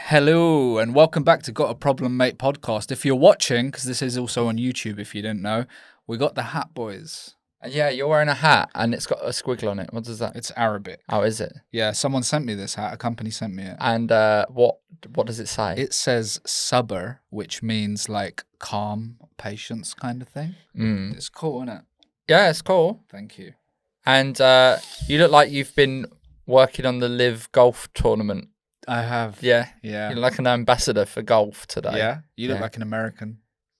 Hello and welcome back to Got a Problem Mate podcast. If you're watching, because this is also on YouTube if you didn't know, we got the Hat Boys. Yeah, you're wearing a hat and it's got a squiggle on it. What does that? It's Arabic. Oh, is it? Yeah, someone sent me this hat. A company sent me it. And what does it say? It says sabr, which means like calm, patience kind of thing. It's cool, isn't it? Yeah, it's cool. Thank you. And you look like you've been working on the Live golf tournament. I have. Yeah. Yeah. You're like an ambassador for golf today. Yeah. You look like an American.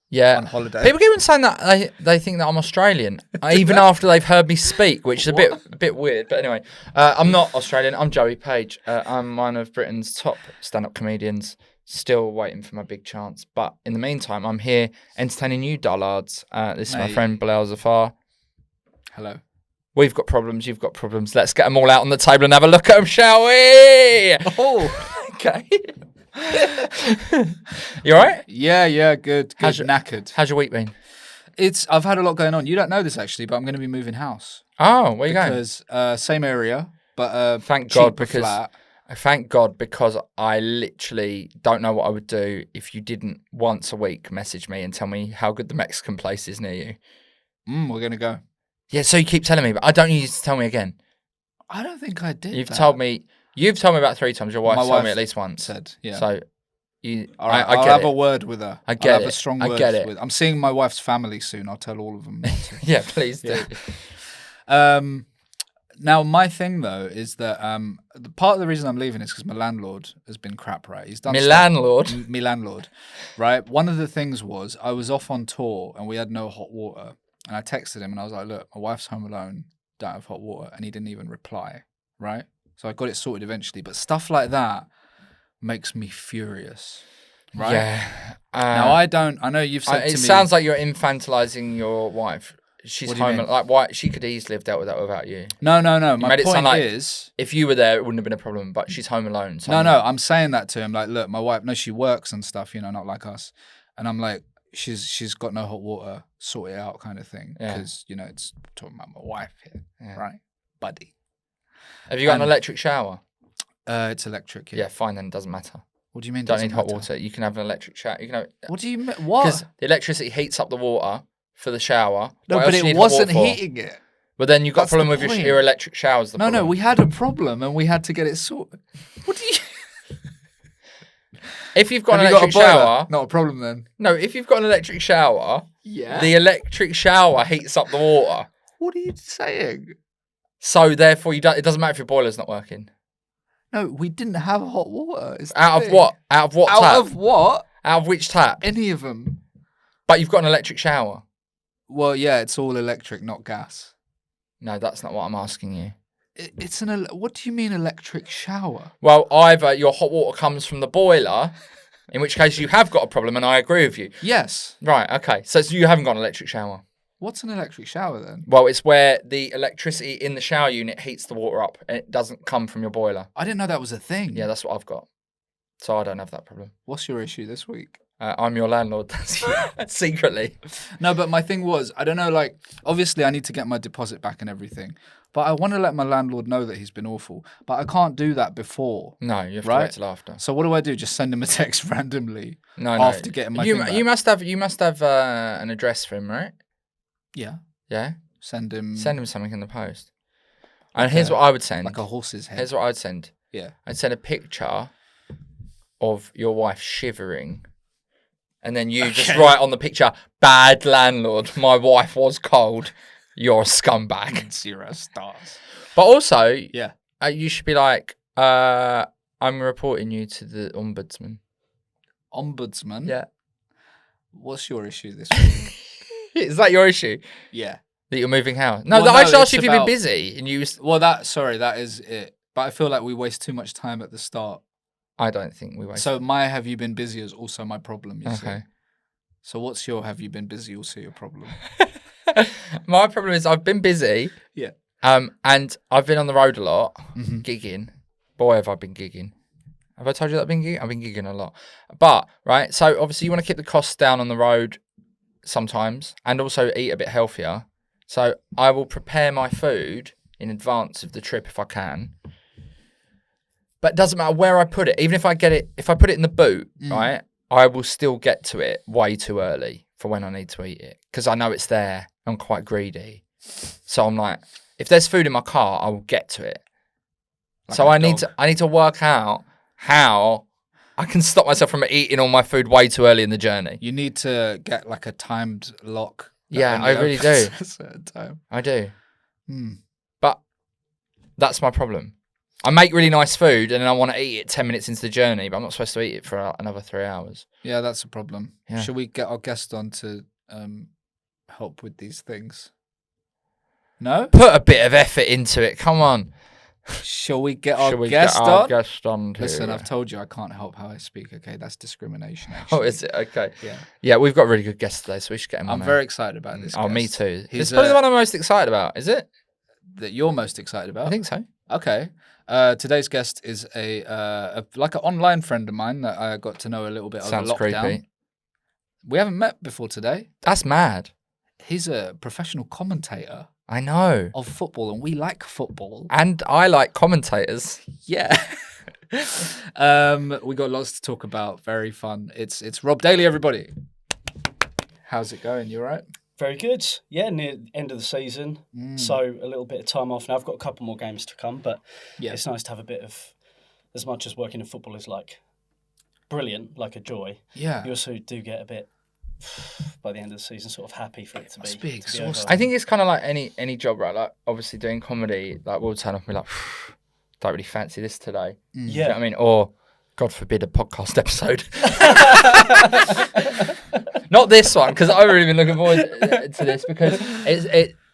Yeah. On holiday. People keep on saying that they think that I'm Australian, even after they've heard me speak, which is a bit weird. But anyway, I'm not Australian. I'm Joey Page. I'm one of Britain's top stand-up comedians. Still waiting for my big chance. But in the meantime, I'm here entertaining you dullards. This is my friend Bilal Zafar. Hello. We've got problems. You've got problems. Let's get them all out on the table and have a look at them, shall we? Oh, okay. You all right? Yeah, good. Knackered. How's your week been? I've had a lot going on. You don't know this actually, but I'm going to be moving house. Oh, where are you going? Because same area, but thank God because I literally don't know what I would do if you didn't once a week message me and tell me how good the Mexican place is near you. We're going to go. Yeah, so you keep telling me, but I don't need you to tell me again. I don't think I did. You've told me about 3 times. Your wife told me at least once. Said, yeah. So all right, I'll have a word with her. I'll have a strong word. I'm seeing my wife's family soon. I'll tell all of them. Yeah, please do. Now, my thing though is that part of the reason I'm leaving is because my landlord has been crap. Right, he's done. My landlord, right. One of the things was I was off on tour and we had no hot water. And I texted him and I was like, look, my wife's home alone, don't have hot water. And he didn't even reply, right? So I got it sorted eventually. But stuff like that makes me furious, right? Yeah. Now, I know you've said to me. It sounds like you're infantilizing your wife. She's home. Like, why? She could easily have dealt with that without you. No. My point is, if you were there, it wouldn't have been a problem, but she's home alone. So no, I'm saying that to him. Like, look, my wife, no, she works and stuff, not like us. And I'm like, she's got no hot water, sort it out kind of thing. Because, it's talking about my wife here, right? Buddy. Have you got an electric shower? It's electric, yeah. Fine, then it doesn't matter. What do you mean? Don't need hot water. You can have an electric shower. You can have. What do you mean? What? Because the electricity heats up the water for the shower. No, but it wasn't heating it. But then you've got a problem with your electric showers. No, we had a problem and we had to get it sorted. What do you... If you've got an electric shower... Not a problem then. No, if you've got an electric shower, the electric shower heats up the water. What are you saying? So therefore, it doesn't matter if your boiler's not working. No, we didn't have hot water. Out of what? Out of what tap? Out of what? Out of which tap? Any of them. But you've got an electric shower. Well, yeah, it's all electric, not gas. No, that's not what I'm asking you. What do you mean electric shower? Well, either your hot water comes from the boiler, in which case you have got a problem, and I agree with you. Yes. Right, okay. So you haven't got an electric shower. What's an electric shower then? Well, it's where the electricity in the shower unit heats the water up, and it doesn't come from your boiler. I didn't know that was a thing. Yeah, that's what I've got. So I don't have that problem. What's your issue this week? I'm your landlord, secretly. No, but my thing was, I don't know, like, obviously I need to get my deposit back and everything, but I want to let my landlord know that he's been awful, but I can't do that before. No, you have to wait till after. So what do I do? Just send him a text randomly after getting my thing back? You must have an address for him, right? Yeah. Yeah? Send him something in the post. And here's what I would send. Like a horse's head. Here's what I'd send. Yeah. I'd send a picture of your wife shivering. And then you just write on the picture, bad landlord, my wife was cold, you're a scumbag. 0 stars. But also, you should be like, I'm reporting you to the ombudsman. Ombudsman? Yeah. What's your issue this week? Is that your issue? Yeah. That you're moving house? No, I just asked you if you've been busy. And you... Well, that is it. But I feel like we waste too much time at the start. I don't think we waste. So my have you been busy is also my problem, you see. So what's your have you been busy also your problem? My problem is I've been busy. Yeah. And I've been on the road a lot, gigging. Boy, have I been gigging. Have I told you that I've been gigging? I've been gigging a lot. But, right, so obviously you want to keep the costs down on the road sometimes and also eat a bit healthier. So I will prepare my food in advance of the trip if I can. But it doesn't matter where I put it. Even if I get it, if I put it in the boot, right, I will still get to it way too early for when I need to eat it because I know it's there. I'm quite greedy. So I'm like, if there's food in my car, I will get to it. Like so a I need dog. to work out how I can stop myself from eating all my food way too early in the journey. You need to get like a timed lock. Yeah, I really do. At a certain time. I do. Hmm. But that's my problem. I make really nice food and then I want to eat it 10 minutes into the journey, but I'm not supposed to eat it for another 3 hours. Yeah, that's a problem. Yeah. Should we get our guest on to help with these things? No? Put a bit of effort into it. Come on. Shall we get our Shall we guest get our on? guest on too? Listen, I've told you I can't help how I speak, okay? That's discrimination, actually. Oh, is it? Okay. Yeah. Yeah, we've got a really good guest today, so we should get him on. I'm very excited about this Oh, me guest. too. He's, It's probably the one I'm most excited about, is it? That you're most excited about? I think so. Okay. Today's guest is like an online friend of mine that I got to know a little bit Sounds over lockdown. creepy. We haven't met before today. That's mad. He's a professional commentator I know. of football, and we like football. And I like commentators. Yeah. We got lots to talk about. Very fun. It's Rob Daly, everybody. How's it going? You all right? Very good. Yeah, near the end of the season. So a little bit of time off now. I've got a couple more games to come, but Yeah. it's nice to have a bit of, as much as working in football is like brilliant, like a joy, Yeah. you also do get a bit, by the end of the season, sort of happy for it to must be be over. exhausting. I think it's kind of like any job, right? Like, obviously doing comedy, like, we'll turn off and be like, don't really fancy this today. Yeah. Do you know what I mean? Or, God forbid, a podcast episode. Not this one, because I've really been looking forward to this, because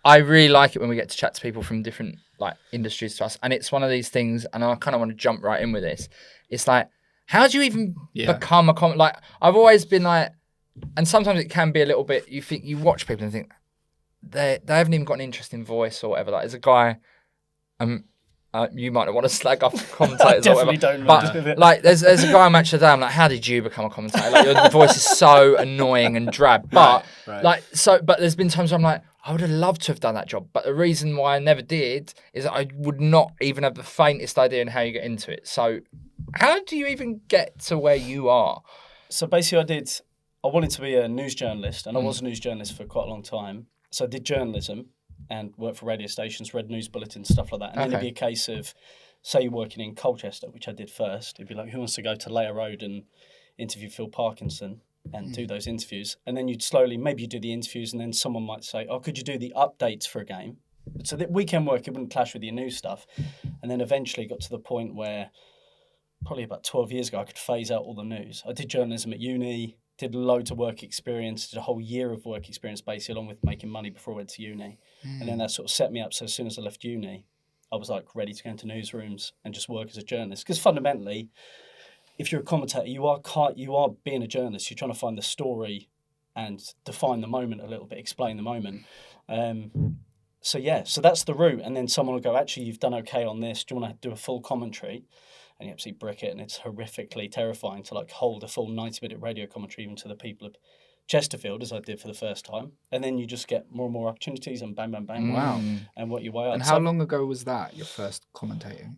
I really like it when we get to chat to people from different like industries to us. And it's one of these things, and I kind of want to jump right in with this. It's like, how do you even become a like, I've always been like, and sometimes it can be a little bit, you think, you watch people and think, they haven't even got an interesting voice or whatever. Like, there's a guy, you might not want to slag off commentators I or whatever. definitely don't But want to do it. like, there's a guy on Match of the Day. I'm like, how did you become a commentator? Like, your voice is so annoying and drab. But Right. but there's been times where I'm like, I would have loved to have done that job. But the reason why I never did is that I would not even have the faintest idea on how you get into it. So, how do you even get to where you are? So basically I wanted to be a news journalist, and I was a news journalist for quite a long time. So I did journalism and worked for radio stations, read news bulletins, stuff like that. And then it'd be a case of, say you're working in Colchester, which I did first. It'd be like, who wants to go to Layer Road and interview Phil Parkinson and do those interviews? And then you'd slowly, maybe you do the interviews, and then someone might say, oh, could you do the updates for a game? So that weekend work, it wouldn't clash with your news stuff. And then eventually got to the point where, probably about 12 years ago, I could phase out all the news. I did journalism at uni, did loads of work experience, did a whole year of work experience basically, along with making money before I went to uni. And then that sort of set me up. So as soon as I left uni, I was like ready to go into newsrooms and just work as a journalist. Because fundamentally, if you're a commentator, you are being a journalist. You're trying to find the story and define the moment a little bit, explain the moment. So that's the route. And then someone will go, actually, you've done okay on this. Do you want to do a full commentary? And you absolutely brick it, and it's horrifically terrifying to like hold a full 90-minute radio commentary even to the people of Chesterfield, as I did for the first time. And then you just get more and more opportunities, and bang, bang, bang. Wow. And work your way up. And how long ago was that, your first commentating?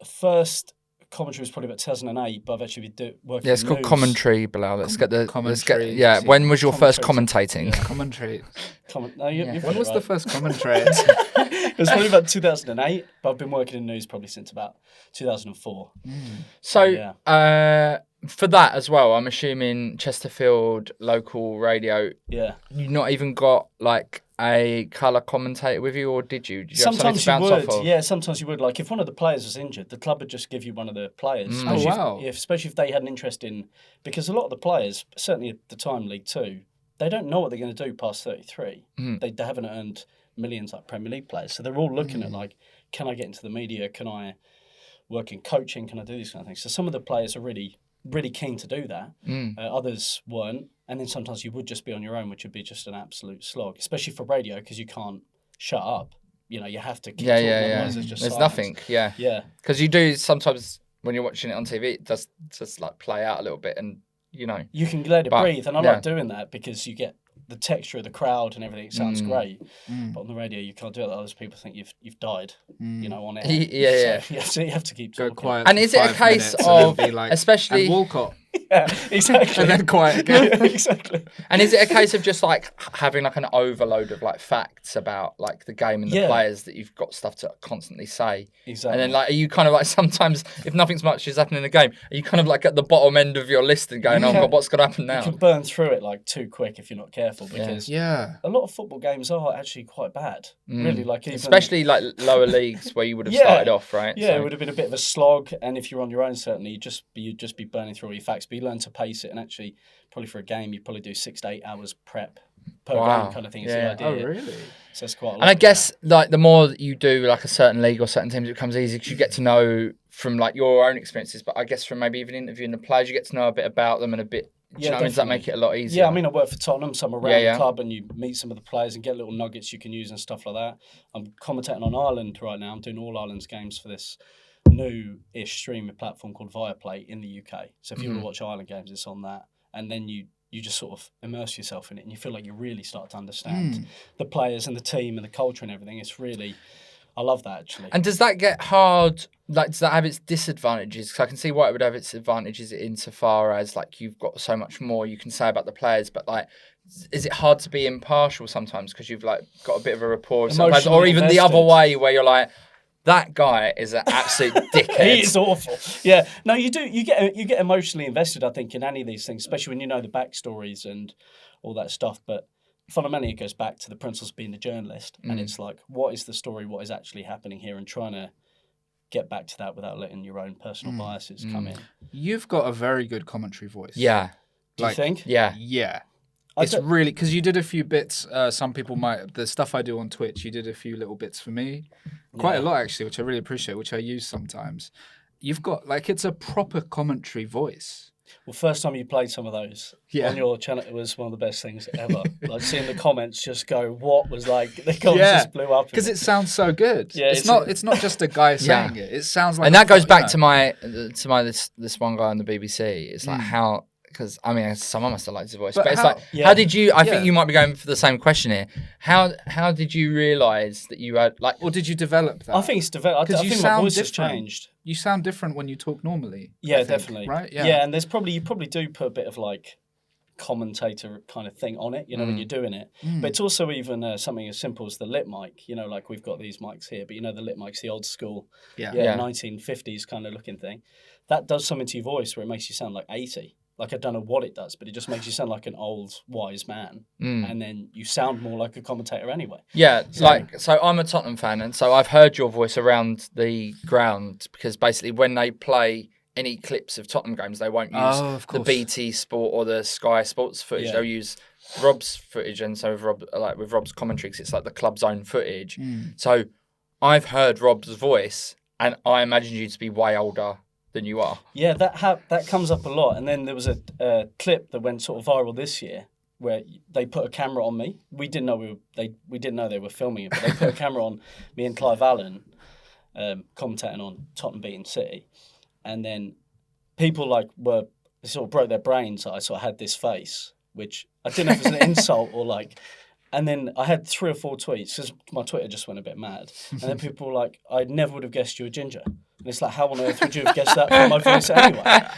First commentary was probably about 2008, but I've actually been working. Yeah, it's called news. commentary, Bilal. Let's get the commentary. yeah. When was your first Commentary. commentating? Commentary. No, you've When got it was the right. first commentary? It was probably about 2008, but I've been working in news probably since about 2004. So, Yeah. For that as well, I'm assuming Chesterfield local radio. Yeah. You not even got like a colour commentator with you, or did you? Did you have something Sometimes to you bounce would. off of? Yeah, sometimes you would. Like if one of the players was injured, the club would just give you one of the players. Especially wow. especially if they had an interest in, because a lot of the players, certainly at the time League Two, they don't know what they're going to do past 33. They haven't earned millions like Premier League players, so they're all looking at like, can I get into the media? Can I work in coaching? Can I do these kind of things? So some of the players are really keen to do that. Others weren't. And then sometimes you would just be on your own, which would be just an absolute slog, especially for radio, because you can't shut up. You know, you have to keep talking, otherwise there's just There's silence. nothing. Yeah. Yeah. Because you do sometimes when you're watching it on TV, it does just like play out a little bit, and you know. You can let it But, breathe, and I yeah. like doing that because you get the texture of the crowd and everything sounds great, but on the radio you can't do it. Others people think you've died, on air. Yeah. So you have to keep Go talking. quiet. And for is it a 5 case minutes and then of, be like, especially, and Walcott, Yeah, exactly. and then quiet again? Yeah, exactly. and is it a case of just like having like an overload of like facts about like the game and the players that you've got stuff to constantly say? Exactly. And then like, are you kind of like sometimes if nothing's much is happening in the game, are you kind of like at the bottom end of your list and going, oh God, what's going to happen now? You can burn through it like too quick if you're not careful, because Yeah. a lot of football games are actually quite bad. Really, like even, especially like lower leagues where you would have started off, right? Yeah, it would have been a bit of a slog, and if you're on your own, certainly you'd just be burning through all your facts. But you learn to pace it, and actually, probably for a game, you probably do 6 to 8 hours prep per game, kind of thing. Is the idea. Oh, really? So it's quite a lot. And I guess like the more that you do like a certain league or certain teams, it becomes easy because you get to know from like your own experiences. But I guess from maybe even interviewing the players, you get to know a bit about them and a bit. Do you know what I mean? Does that make it a lot easier? Yeah, I mean, I work for Tottenham, so I'm around the club, and you meet some of the players and get little nuggets you can use and stuff like that. I'm commentating on Ireland right now. I'm doing all Ireland's games for this new-ish streaming platform called Viaplay in the UK. So if you want to watch Ireland games, it's on that. And then you just sort of immerse yourself in it, and you feel like you really start to understand the players and the team and the culture and everything. It's really... I love that, actually. And does that get hard? Like, does that have its disadvantages? Because I can see why it would have its advantages insofar as, like, you've got so much more you can say about the players. But, like, is it hard to be impartial sometimes because you've, like, got a bit of a rapport with some players? Or even the other way where you're like, that guy is an absolute dickhead. He is awful. Yeah. No, you do. You get emotionally invested, I think, in any of these things, especially when you know the backstories and all that stuff. But fundamentally, it goes back to the principles of being a journalist, and it's like, what is the story? What is actually happening here? And trying to get back to that without letting your own personal biases come in. You've got a very good commentary voice. Yeah. Do you think? Yeah. Yeah. It's really, because you did a few bits, some people might, the stuff I do on Twitch, you did a few little bits for me. Quite a lot, actually, which I really appreciate, which I use sometimes. You've got, like, it's a proper commentary voice. Well, first time you played some of those on your channel, it was one of the best things ever. Like seeing the comments just go, what was like, the comments just blew up. Because it sounds so good. Yeah, it's not just a guy saying it. It sounds like, and that goes back to my this one guy on the BBC. It's like how, because I mean, someone must have liked his voice, but it's like, how did you? I think you might be going for the same question here. How did you realise that you had like, or did you develop that? I think it's developed. I think my voice has changed. You sound different when you talk normally. Yeah, definitely. Right? Yeah. Yeah, and there's you probably do put a bit of like commentator kind of thing on it, when you're doing it. But it's also even something as simple as the lip mic. Like we've got these mics here, but the lip mic's the old school, 1950s kind of looking thing. That does something to your voice where it makes you sound like 80. Like, I don't know what it does, but it just makes you sound like an old, wise man. And then you sound more like a commentator anyway. Yeah, so I'm a Tottenham fan, and so I've heard your voice around the ground because basically when they play any clips of Tottenham games, they won't use the BT Sport or the Sky Sports footage. Yeah. They'll use Rob's footage, and so with Rob's commentary, because it's like the club's own footage. So I've heard Rob's voice, and I imagine you to be way older than you are. Yeah, that comes up a lot. And then there was a clip that went sort of viral this year where they put a camera on me. We didn't know we didn't know they were filming it, but they put a camera on me and Clive Allen, commentating on Tottenham beating City, and then people sort of broke their brains that I sort of had this face, which I didn't know if it was an insult or like. And then I had 3 or 4 tweets because my Twitter just went a bit mad. And then people were like, I never would have guessed you were ginger. And it's like, how on earth would you have guessed that from my voice anyway?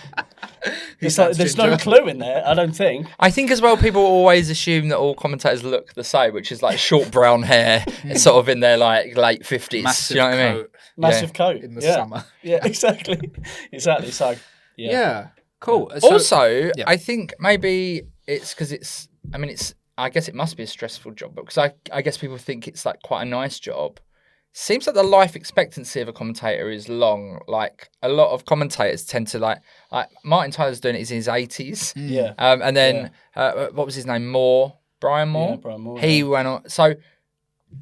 It's like, there's no clue in there, I don't think. I think as well, people always assume that all commentators look the same, which is like short brown hair, sort of in their like late 50s. Massive you know what coat. I mean? Massive coat. In the summer. Yeah, exactly. So, yeah. Cool. So, also, I think maybe it's because I guess it must be a stressful job, because I guess people think it's like quite a nice job. Seems like the life expectancy of a commentator is long. Like a lot of commentators tend to like Martin Tyler's doing it, he's in his 80s. Yeah. And then what was his name? Brian Moore. Yeah, Brian Moore. He went on. So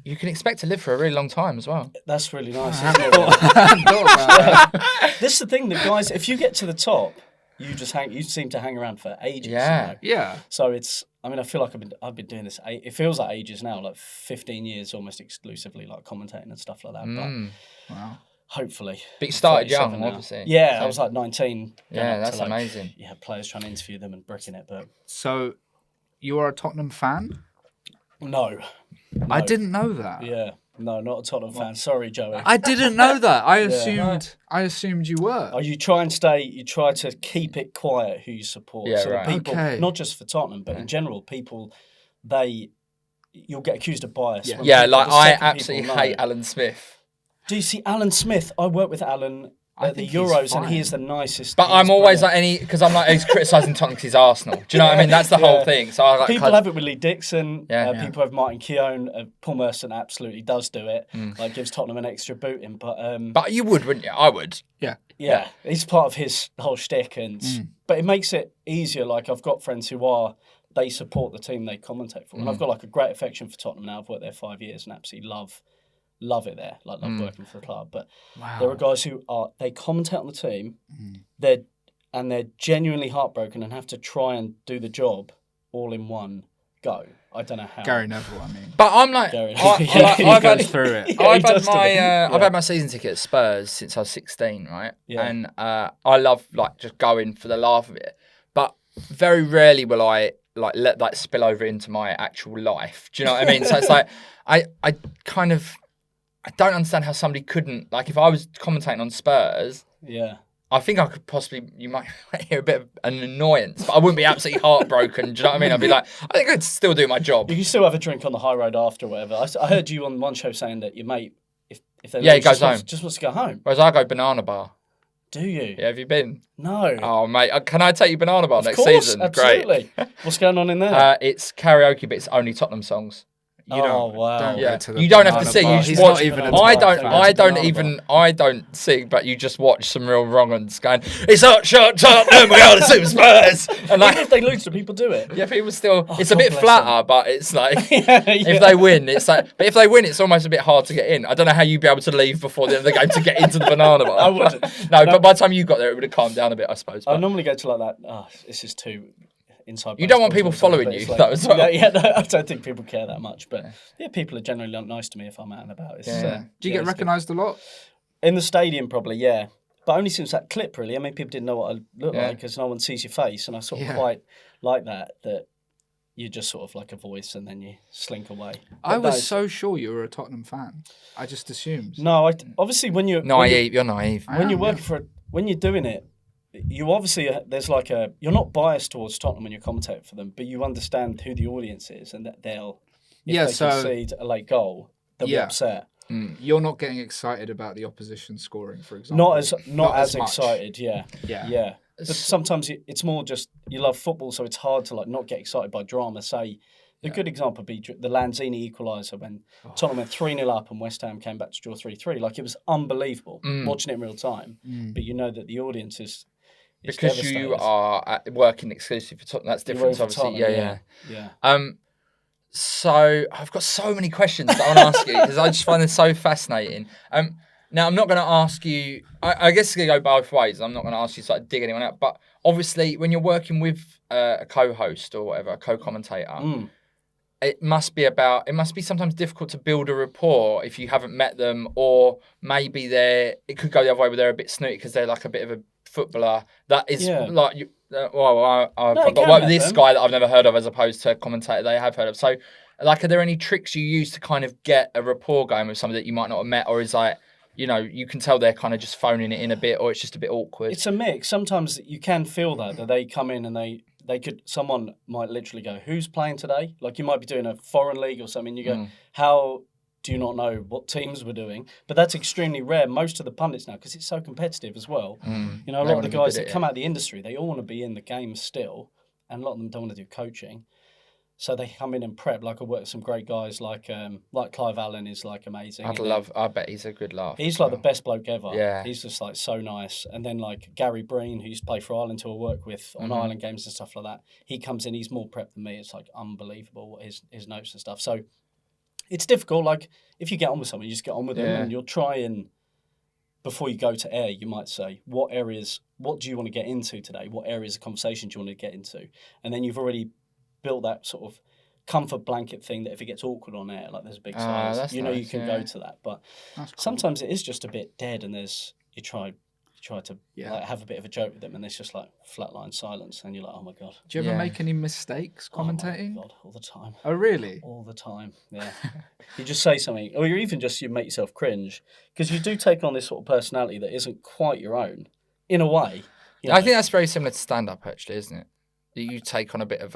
you can expect to live for a really long time as well. That's really nice. I hadn't thought about that. This is the thing that guys, if you get to the top, you seem to hang around for ages. Yeah. Yeah. So I feel like I've been doing this. It feels like ages now, like 15 years, almost exclusively, like commentating and stuff like that. But wow. But Hopefully. you started young, now. obviously. Yeah, I was like 19. Yeah, that's amazing. Yeah, players trying to interview them and bricking it. But so, you are a Tottenham fan? No. I didn't know that. Yeah. No, not a Tottenham fan. Sorry, Joey. I didn't know that. I assumed you were. Oh, you try to keep it quiet who you support. Yeah, so right. that people, Okay. not just for Tottenham, but in general, people, you'll get accused of bias. Yeah. when Yeah, people- like the I second absolutely people know. hate Alan Smith. Do you see Alan Smith? I work with Alan I at the think he's Euros, and he fine. is the nicest. But he's I'm always brilliant. like because I'm like he's criticising Tottenham 'cause he's Arsenal. Do you know what I mean? That's the whole thing. So I like People have it with Lee Dixon. Yeah. People have Martin Keown. Paul Merson absolutely does do it. Like gives Tottenham an extra booting. But you would, wouldn't you? I would. Yeah, it's part of his whole shtick, but it makes it easier. Like I've got friends who they support the team they commentate for, and I've got like a great affection for Tottenham now. I've worked there 5 years and absolutely love it there. Like love working for the club. But there are guys who they commentate on the team, they're genuinely heartbroken and have to try and do the job all in one go. I don't know how. Gary Neville, I mean. But I'm like, Gary. I've goes through it. I've does do it. I've had my season ticket at Spurs since I was 16, right? Yeah. And I love like just going for the laugh of it. But very rarely will I like let that spill over into my actual life. Do you know what I mean? So it's like I don't understand how somebody couldn't, like if I was commentating on Spurs, Yeah. I think I could you might hear a bit of an annoyance, but I wouldn't be absolutely heartbroken. Do you know what I mean? I'd be like, I think I'd still do my job. You can still have a drink on the high road after or whatever. I heard you on one show saying that your mate, if they Yeah, he lose, goes just wants to go home. Whereas I go banana bar. Do you? Yeah, have you been? No. Oh, mate, can I take you banana bar of next course, season? absolutely. Great. What's going on in there? It's karaoke, but it's only Tottenham songs. You don't, wow. Don't Yeah, go to the you don't have to banana sing. bar. You He's just watch. not even a I Tottenham fan. I don't sing, but you just watch some real wrong ones going. It's hot shot Tottenham. We are the Super Spurs. And Even if they lose, do people do it? yeah, people still. It's a God bit bless flatter, but it's like Yeah. if they win, it's like. But if they win, it's almost a bit hard to get in. I don't know how you'd be able to leave before the end of the game to get into the banana bar. I wouldn't. No, but by the time you got there, it would have calmed down a bit, I suppose. I But normally go to like that. Oh, this is too inside. You don't want baseball people sort of following thing, you, but it's though, as well. Yeah, no, I don't think people care that much. But yeah, people are generally not nice to me if I'm out and about. It's, Yeah. Do you get it's good. recognised a lot? In the stadium, probably, yeah. But only since that clip, really. I mean, people didn't know what I looked Yeah. like because no one sees your face. And I sort of Yeah. quite like that you're just sort of like a voice and then you slink away. I But was no, so sure you were a Tottenham fan. I just assumed. No, obviously when you're... naive. You're naive. I When am, you're working when you're doing it, you obviously, there's like you're not biased towards Tottenham when you're commentating for them, but you understand who the audience is and that if Yeah, they so- concede a late goal, they'll be Yeah. upset. You're not getting excited about the opposition scoring, for example. Not as much. excited, yeah. Yeah. Yeah. But sometimes it's more just you love football, so it's hard to like not get excited by drama. Say the good example would be the Lanzini equaliser when Tottenham went 3-0 up and West Ham came back to draw 3-3. Like it was unbelievable watching it in real time. But you know that the audience is Because you devastated. are working exclusively for Tottenham. That's You're different, working for obviously. Tottenham, Yeah. yeah. So I've got so many questions that I want to ask you because I just find this so fascinating. Now I'm not going to ask you. I guess it's going to go both ways. I'm not going to ask you to like dig anyone out. But obviously, when you're working with a co-host or whatever, a co-commentator, it must be sometimes difficult to build a rapport if you haven't met them, or maybe it could go the other way where they're a bit snooty because they're like a bit of a footballer that is like you. I've got this guy that I've never heard of as opposed to a commentator they have heard of. So, like, are there any tricks you use to kind of get a rapport going with somebody that you might not have met, or is like, you know, you can tell they're kind of just phoning it in a bit, or it's just a bit awkward? It's a mix. Sometimes you can feel that they come in and someone might literally go, who's playing today? Like you might be doing a foreign league or something. You go, how do you not know what teams we're doing? But that's extremely rare. Most of the pundits now, because it's so competitive as well. You know, a lot of the guys that come out of the industry, they all want to be in the game still, and a lot of them don't want to do coaching. So they come in and prep. Like I work with some great guys like Clive Allen is like amazing. I bet he's a good laugh. He's like the best bloke ever. Yeah. He's just like so nice. And then like Gary Breen, who used to play for Ireland, who I work with on Ireland games and stuff like that. He comes in, he's more prepped than me. It's like unbelievable, his notes and stuff. So it's difficult. Like if you get on with someone, you just get on with them and you'll try and, before you go to air, you might say, what do you want to get into today? What areas of conversation do you want to get into? And then you've already built that sort of comfort blanket thing that if it gets awkward on air, like there's a big silence, you know, you can go to that. But sometimes it is just a bit dead and you try try to like, have a bit of a joke with them, and it's just like flatline silence, and you're like, oh my god. Do you ever make any mistakes commentating? Oh my god, all the time. Oh really? All the time. Yeah. You just say something, or you make yourself cringe, because you do take on this sort of personality that isn't quite your own, in a way. You know? I think that's very similar to stand-up, actually, isn't it? You take on a bit of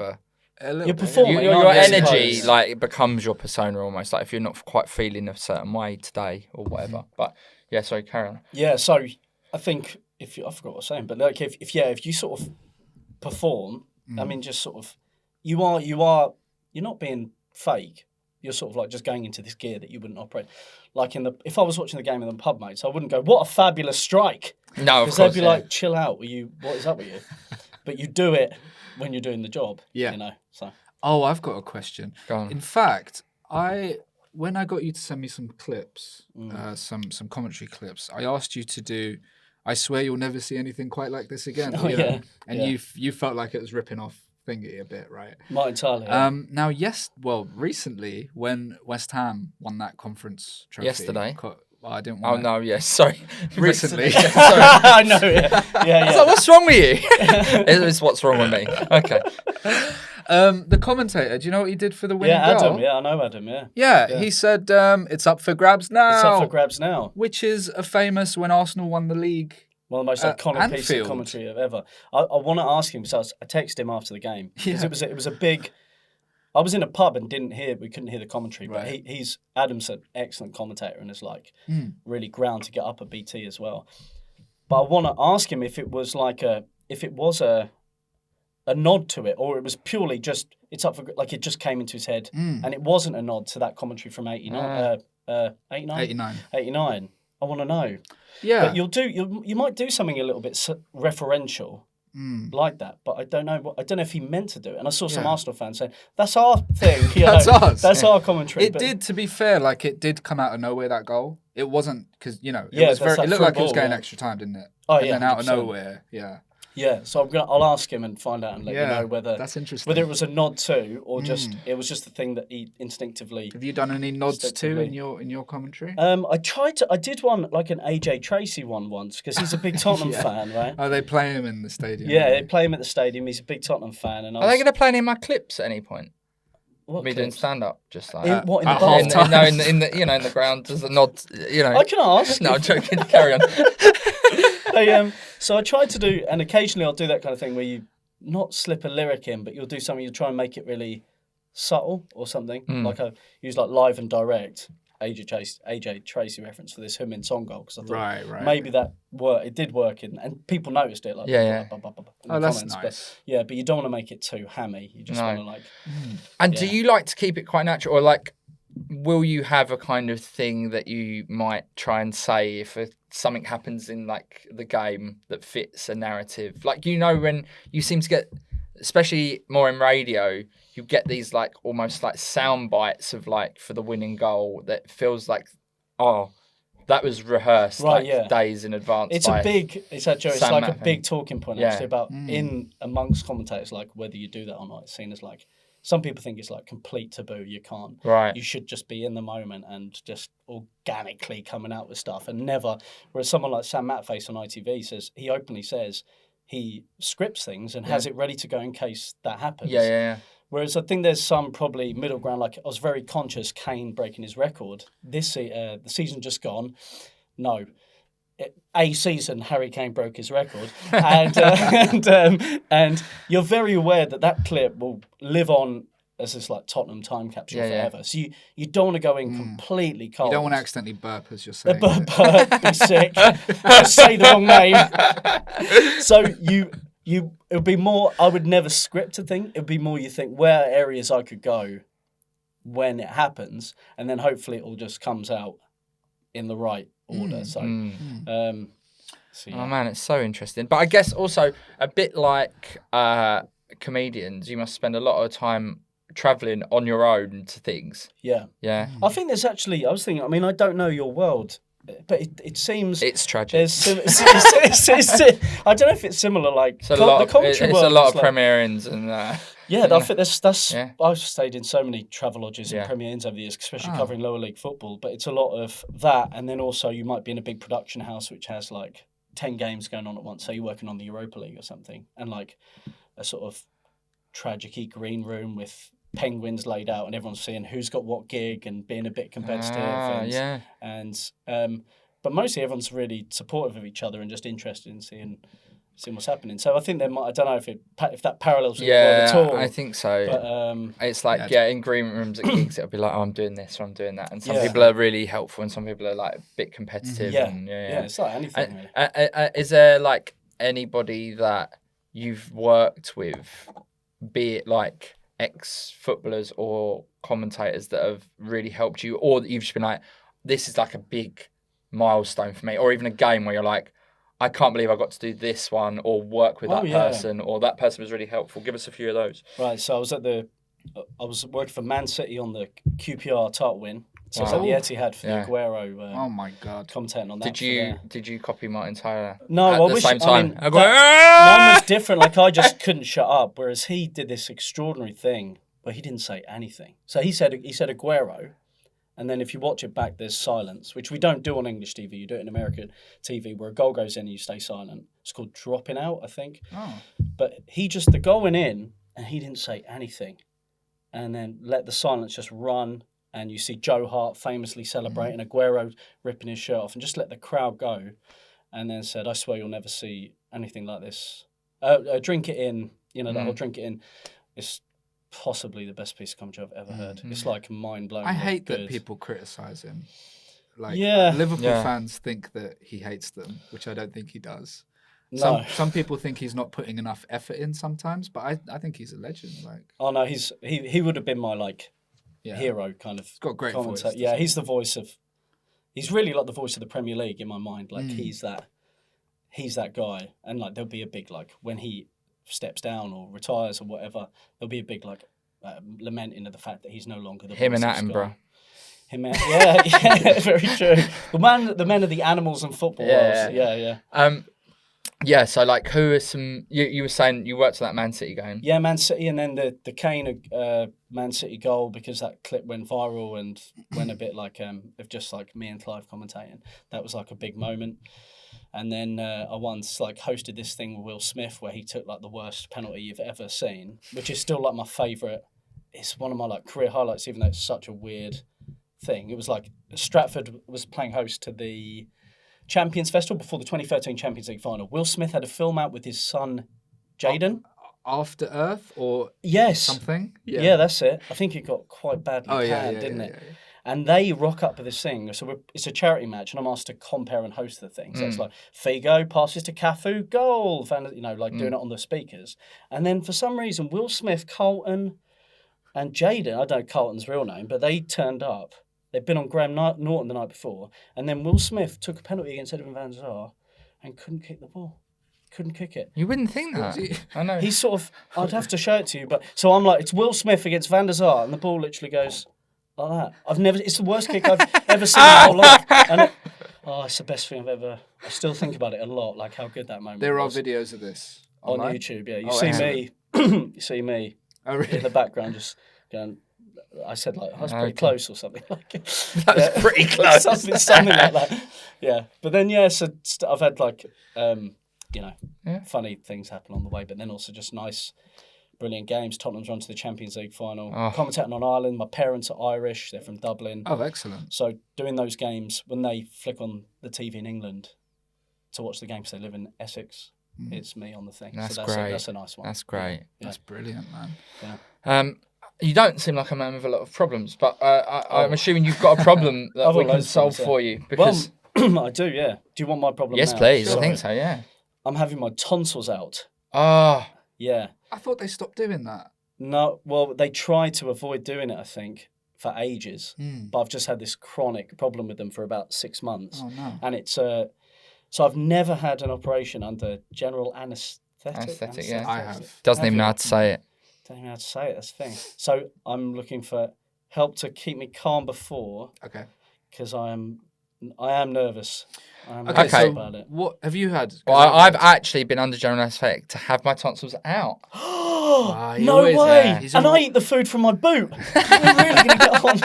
you're performing. Your energy like it becomes your persona almost. Like if you're not quite feeling a certain way today or whatever. But yeah, sorry, carry on. Yeah, so I think I forgot what I was saying, but like if you sort of perform, I mean, just sort of you're not being fake. You're sort of like just going into this gear that you wouldn't operate. Like if I was watching the game in the pub, mates, I wouldn't go, "What a fabulous strike!" No, of course. Because they'd be like, "Chill out, what is up with you?" But you do it when you're doing the job. Yeah. You know. So. Oh, I've got a question. Go on. In fact, when I got you to send me some clips, some commentary clips, I asked you to do. I swear you'll never see anything quite like this again. Oh, yeah. And you felt like it was ripping off Thingy a bit, right? Not entirely. Yeah. Now, recently when West Ham won that conference trophy. Yesterday. I didn't Oh want no! Yes, sorry. Recently. Sorry. I know. Yeah. So what's wrong with you? It's what's wrong with me. Okay. The commentator, do you know what he did for the winning goal? Adam. Yeah, I know Adam. Yeah. Yeah, he said it's up for grabs now. It's up for grabs now. Which is a famous when Arsenal won the league. One of the most iconic pieces of Anfield. commentary I've ever. I want to ask him, so I texted him after the game because it was a big. I was in a pub and we couldn't hear the commentary, but Adam's an excellent commentator and is like really ground to get up at BT as well. But I want to ask him if it was a nod to it, or it was purely just it's up for like it just came into his head and it wasn't a nod to that commentary from 89. 89. I want to know. Yeah, but you might do something a little bit referential. Like that, but I don't know if he meant to do it. And I saw some Arsenal fans saying that's our thing. That's ours. That's our commentary. It did, to be fair, like it did come out of nowhere. That goal, it wasn't because it was it looked like it was going extra time, didn't it? Oh and yeah, then out of 100%. nowhere, yeah. Yeah, so I'll ask him and find out and let you know whether that's interesting. Whether it was a nod to or just it was just the thing that he instinctively. Have you done any nods to in your commentary? I did one like an AJ Tracy one once because he's a big Tottenham fan, right? Oh, they play him in the stadium. Yeah, they play him at the stadium. He's a big Tottenham fan, and are they going to play any of my clips at any point? What Me doing stand up, just like in the half bar? time. in the ground, there's a nod. I can ask. No, I'm joking. Carry on. So I tried to do, and occasionally I'll do that kind of thing where you not slip a lyric in, but you'll do something, you'll try and make it really subtle or something. Like I use like live and direct AJ Tracy reference for this Heung-min Son goal because I thought maybe that it did work and people noticed it. Like yeah. Oh, that's comments. nice. But you don't want to make it too hammy. You just want to like. And do you like to keep it quite natural, or like? Will you have a kind of thing that you might try and say if something happens in like the game that fits a narrative? Like, when you seem to get, especially more in radio, you get these like almost like sound bites of like for the winning goal that feels like, oh, that was rehearsed days in advance. It's like a big talking point actually about in amongst commentators, like whether you do that or not. It's seen as like. Some people think it's like complete taboo. You can't. Right. You should just be in the moment and just organically coming out with stuff and never. Whereas someone like Sam Matface on ITV openly says he scripts things and has it ready to go in case that happens. Yeah. Whereas I think there's some probably middle ground. Like I was very conscious Kane breaking his record the season just gone. No. A season, Harry Kane broke his record, and you're very aware that clip will live on as this like Tottenham time capsule forever. So you don't want to go in completely cold. You don't want to accidentally burp as you're saying. Burp, be sick, say the wrong name. So it would be more. I would never script a thing. It would be more you think where are areas I could go when it happens, and then hopefully it all just comes out in the right order. Oh man, it's so interesting. But I guess also a bit like comedians, you must spend a lot of time traveling on your own to things. Yeah. I think there's actually. I was thinking. I mean, I don't know your world, but it seems it's tragic. I don't know if it's similar. Like it's a lot of premierings and. Yeah, I think that's. Yeah. I've stayed in so many travel lodges and Premier Inns over the years, especially covering lower league football. But it's a lot of that, and then also you might be in a big production house which has like 10 games going on at once. So you're working on the Europa League or something, and like a sort of tragic-y green room with penguins laid out, and everyone's seeing who's got what gig and being a bit competitive. But mostly everyone's really supportive of each other and just interested in seeing what's happening. So I think there might, I don't know if that parallels with the world at all. I think so. But it's like in green rooms at gigs, it'll be like, oh, I'm doing this or I'm doing that, and some people are really helpful and some people are like a bit competitive. It's like anything. Really. Is there like anybody that you've worked with, be it like ex-footballers or commentators, that have really helped you, or that you've just been like, this is like a big milestone for me, or even a game where you're like, I can't believe I got to do this one, or work with that person, or that person was really helpful? Give us a few of those. Right, so I was working for Man City on the QPR title win. So I was at the Etihad for the Aguero. Oh my God! Commentating on that. Did you copy Martin Tyler? No, at I the wish. same time? Mine was different. Like I just couldn't shut up, whereas he did this extraordinary thing where he didn't say anything. So he said Aguero. And then if you watch it back, there's silence, which we don't do on English TV. You do it in American TV, where a goal goes in and you stay silent. It's called dropping out, I think. Oh. But the goal went in, and he didn't say anything. And then let the silence just run, and you see Joe Hart famously celebrating, Aguero ripping his shirt off, and just let the crowd go. And then said, I swear you'll never see anything like this. Drink it in, that whole drink it in. It's possibly the best piece of commentary I've ever heard. It's like mind-blowing. I hate that people criticise him. Like Liverpool fans think that he hates them, which I don't think he does. No. Some people think he's not putting enough effort in sometimes, but I think he's a legend. Like, oh no, he would have been my hero kind of. He's got a great voice. Yeah, he's really like the voice of the Premier League in my mind. Like he's that guy, and like there'll be a big when he steps down or retires or whatever, there'll be a big lamenting of the fact that he's no longer the him voice and of Attenborough. Yeah, very true. The men are the animals in football. So like, who are some? You were saying you worked on that Man City game. Yeah, Man City, and then the Kane Man City goal, because that clip went viral and went a bit of just like me and Clive commentating. That was like a big moment. And then I once hosted this thing with Will Smith where he took the worst penalty you've ever seen, which is still my favourite. It's one of my career highlights, even though it's such a weird thing. It was Stratford was playing host to the Champions Festival before the 2013 Champions League final. Will Smith had a film out with his son, Jaden. After Earth or something? Yeah, that's it. I think it got quite badly panned, didn't it? Yeah. And they rock up with this thing. So it's a charity match, and I'm asked to compare and host the thing. So it's Figo passes to Cafu, goal, doing it on the speakers. And then for some reason, Will Smith, Carlton, and Jaden, I don't know Carlton's real name, but they turned up. They'd been on Graham Norton the night before. And then Will Smith took a penalty against Edwin van der Sar and couldn't kick the ball. Couldn't kick it. You wouldn't think that. I know. He's I'd have to show it to you. But so I'm like, it's Will Smith against van der Sar, and the ball literally goes like that. It's the worst kick I've ever seen in my whole life. And it's the best thing I've ever. I still think about it a lot, like how good that moment was. There are videos of this on YouTube. Yeah, you see me in the background just going. I said that's pretty close or something. That's pretty close. something like that. Yeah, but then so I've had funny things happen on the way, but then also just nice. Brilliant games. Tottenham's run to the Champions League final. Commentating on Ireland. My parents are Irish. They're from Dublin. Oh, excellent. So doing those games, when they flick on the TV in England to watch the game, because they live in Essex, it's me on the thing. That's great. That's a nice one. That's great. Yeah. That's brilliant, man. Yeah. You don't seem like a man with a lot of problems, but I'm assuming you've got a problem that we can solve for you. Because I do, yeah. Do you want my problem Yes, now? please. Sorry. I think so, yeah. I'm having my tonsils out. Ah. Yeah. I thought they stopped doing that. No, well, they tried to avoid doing it, I think, for ages. But I've just had this chronic problem with them for about 6 months. Oh, no. And it's so I've never had an operation under general anaesthetic. Yeah. I have. Doesn't even know how to say it. Don't even know how to say it, that's the thing. So I'm looking for help to keep me calm before. Okay. Because I am nervous. Okay. So about it. what have you had? Well, I've actually been under general anaesthetic to have my tonsils out. No way! And I eat the food from my boot. We're really going to get on.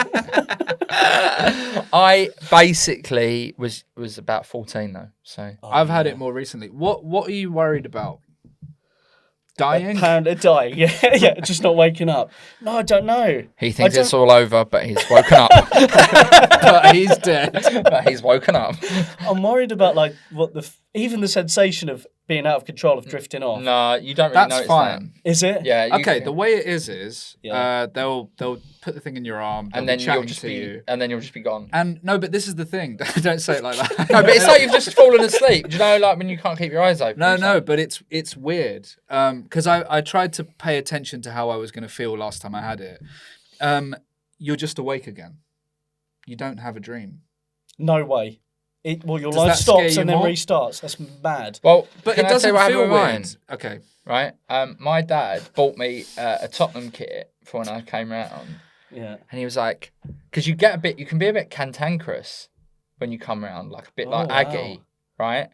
I basically was about 14 though. So I've had it more recently. What are you worried about? Dying? Dying. Yeah, just not waking up. No, I don't know. he thinks it's all over, but he's woken up. But he's dead. But he's woken up. I'm worried about like what even the sensation of being out of control of drifting off. No, you don't really That's notice fine. Is it? that. Yeah. Okay, the way it is Yeah. they'll put the thing in your arm, and they'll then be you'll chatting just to be, you. and then you'll just be gone. And no, but this is the thing. Don't say it like that. No, but it's like you've just fallen asleep. Do you know, like when you can't keep your eyes open? No, but it's weird. Because I tried to pay attention to how I was going to feel last time I had it. You're just awake again. You don't have a dream. No way. Your Does life that scare stops you and then more? restarts. That's mad. Well, But can it I say doesn't what happened feel with weird. mine? Okay. Right. My dad bought me a Tottenham kit for when I came round, Yeah. and he was like, because you can be a bit cantankerous when you come round, like a bit like wow. Aggie, right?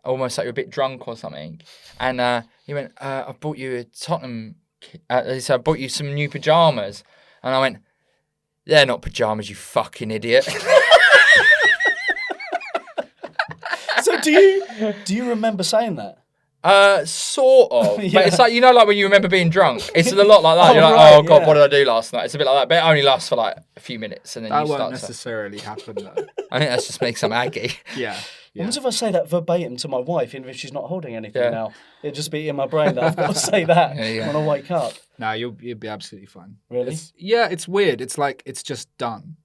Almost like you're a bit drunk or something. And he went, I bought you a Tottenham kit. He said, I bought you some new pajamas. And I went, they're not pajamas, you fucking idiot. So do you remember saying that? Sort of. Yeah. But it's like, you know, like when you remember being drunk. It's a lot like that. Oh, You're like, right, oh, God, yeah. what did I do last night? It's a bit like that. But it only lasts for like a few minutes. And then That you won't start necessarily happen though. I think that's just makes some Aggie. Yeah. What if I say that verbatim to my wife, even if she's not holding anything Yeah. now? It'd just be in my brain that I've got to say that Yeah. when I wake up. No, you'll be absolutely fine. Really? It's weird. It's like it's just done,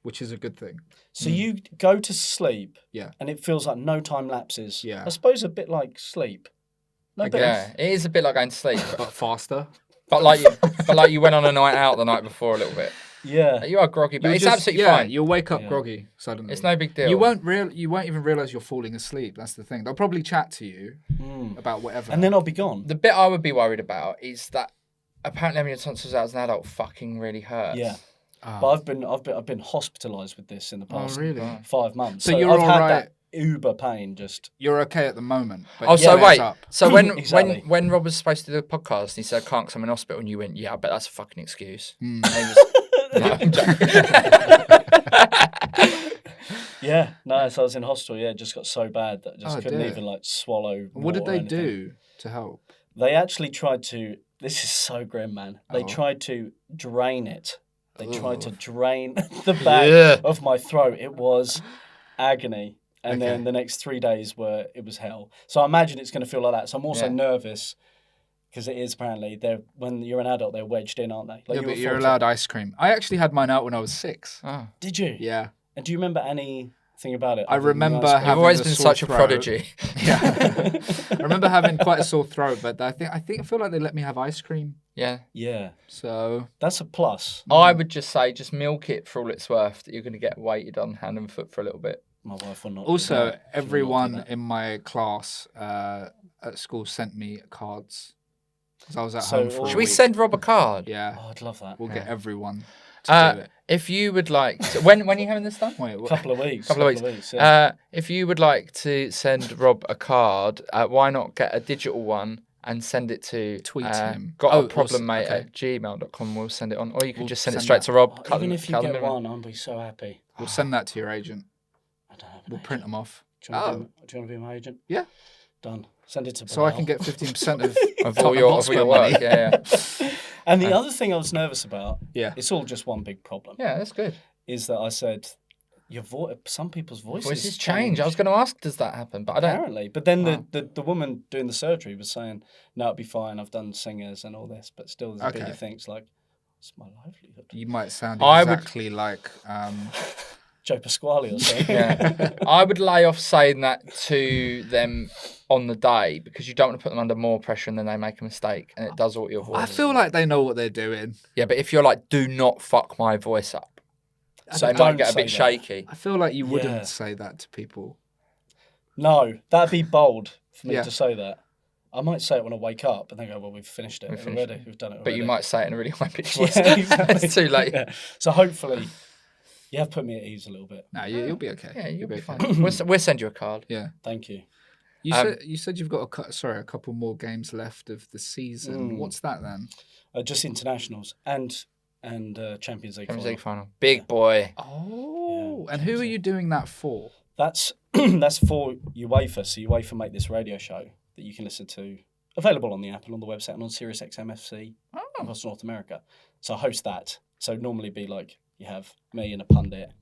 which is a good thing. So you go to sleep, Yeah. and it feels like no time lapses. Yeah. I suppose a bit like sleep. No, I but guess. Yeah, it is a bit like going to sleep. But faster. But like you went on a night out the night before a little bit. yeah. You are groggy, but You'll it's just- absolutely yeah, fine. You'll wake up Yeah. groggy suddenly. It's no big deal. You won't even realize you're falling asleep. That's the thing. They'll probably chat to you about whatever. And then I'll be gone. The bit I would be worried about is that apparently having your tonsils out as an adult fucking really hurts. Yeah. Oh. But I've been hospitalised with this in the past really? 5 months. So you're I've all had right. that uber pain. Just You're okay at the moment. But Oh, so it adds wait. up. So when Exactly. when Rob was supposed to do the podcast, he said, I can't 'cause I'm in hospital, and you went, yeah, I bet that's a fucking excuse. Hmm. And he was, no, I'm joking. yeah, no. So I was in hospital. Yeah, it just got so bad that I just Oh, couldn't dear. even like swallow. What did more or they anything. do to help? They actually tried to. This is so grim, man. They Oh. tried to drain it. They tried to Ugh. drain the back Yeah. of my throat. It was agony. And Okay. then the next 3 days it was hell. So I imagine it's going to feel like that. So I'm also Yeah. nervous because it is apparently when you're an adult they're wedged in, aren't they? Like Yeah, but you're forced allowed to- ice cream. I actually had mine out when I was 6. Oh. Did you? Yeah. And do you remember anything about it? I other than the remember ice cream? having You've always a been sore such a throat. prodigy. Yeah. I remember having quite a sore throat, but I feel like they let me have ice cream. Yeah. Yeah, So that's a plus. I would just say, just milk it for all it's worth, that you're going to get weighted on hand and foot for a little bit. My wife will not. do also, that. She will not do everyone that. in my class at school sent me cards because I was at So home for a all- Should we week. send Rob a card? Yeah, Oh, I'd love that. we'll get everyone to do it. If you would like to, when are you having this done? Wait, A what? couple of weeks. Couple of weeks. Yeah. If you would like to send Rob a card, why not get a digital one and send it to Tweet him. gotaproblemmate okay. at gmail.com. We'll send it on. Or you can We'll just send it send straight that. to Rob. Oh, even if you cut get them in. one, I'll be so happy. We'll send that to your agent. I don't have an We'll agent. print them off. Do you want to be my agent? Yeah. Done. Send it to So I Bilal. can get 15% of Of all your Hotspur work. money. Yeah. And the other thing I was nervous about, Yeah. it's all just one big problem, Yeah, that's good. is that I said, some people's voices, Voices change. I was going to ask, does that happen? But I don't. Apparently. But then Wow. the woman doing the surgery was saying, no, it'll be fine. I've done singers and all this. But still, there's a bit Okay. you think's like, it's my livelihood. You might sound I would- exactly like. Joe Pasquale or something. Yeah. I would lay off saying that to them on the day because you don't want to put them under more pressure and then they make a mistake and it does alter your voice. I feel like they know what they're doing. Yeah, but if you're like, do not fuck my voice up, so they don't might get a bit say that. shaky. I feel like you wouldn't Yeah. say that to people. No, that'd be bold for me Yeah. to say that. I might say it when I wake up and they go, well, we've finished it We've finished already. it. We've done it already. But you might say it in a really high pitched voice. Yeah, exactly. It's too late. Yeah. So hopefully, you have put me at ease a little bit. No, you'll be okay. Yeah, you'll be okay. fine. We'll send you a card. Yeah. Thank you. You said you've got a couple more games left of the season. What's that then? Just internationals. And and Champions League Champions final. League final. Big boy. Oh, and who are you doing that for? That's that's for UEFA. So UEFA make this radio show that you can listen to, available on the app and on the website and on Sirius XM FC across North America. So I host that. So normally be like you have me and a pundit,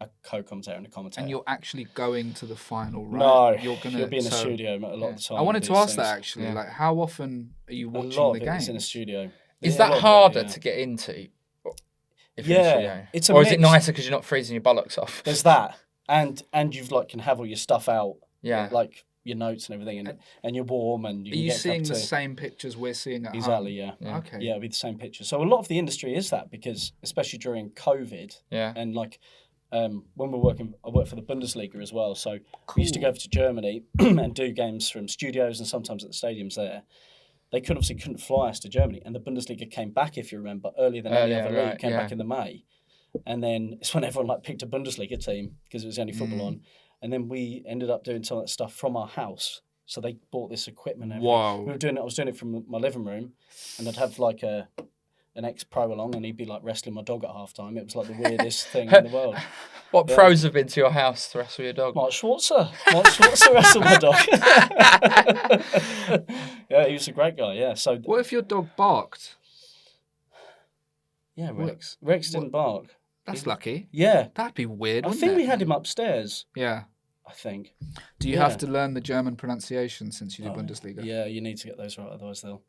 a co-commentator and a commentator. And you're actually going to the final, right? No, you'll be in the studio a lot of the time. I wanted with to these ask that things. actually. Like, how often are you A watching lot the of it game? is in a studio. Is Yeah, a that lot of it, harder yeah. to get into? If Yeah, you're in the studio? it's a or is it mix. nicer because you're not freezing your bollocks off? There's that, and you've like can have all your stuff out, Yeah. like your notes and everything, and you're warm and you Are can you get a seeing cup the of tea. same pictures we're seeing at Exactly, home? yeah. Okay. Yeah, it'll be the same picture. So a lot of the industry is that because, especially during COVID, Yeah. and like when we're working, I work for the Bundesliga as well. So we used to go over to Germany and do games from studios and sometimes at the stadiums there. They couldn't fly us to Germany, and the Bundesliga came back, if you remember, earlier than any other league. Came back in the May, and then it's when everyone like picked a Bundesliga team because it was the only football on, and then we ended up doing some of that stuff from our house. So they bought this equipment. And Whoa. we were doing it. I was doing it from my living room, and I'd have like an ex-pro along, and he'd be like wrestling my dog at halftime. It was like the weirdest thing in the world. What pros have been to your house to wrestle your dog? Mark Schwarzer wrestled my dog. Yeah, he was a great guy. Yeah, so What if your dog barked? yeah, Rex didn't bark. That's lucky. Yeah, That'd be weird. I wouldn't think it? we had him upstairs. Yeah. I think. Do you have to learn the German pronunciation since you do Bundesliga? Yeah, you need to get those right, otherwise they'll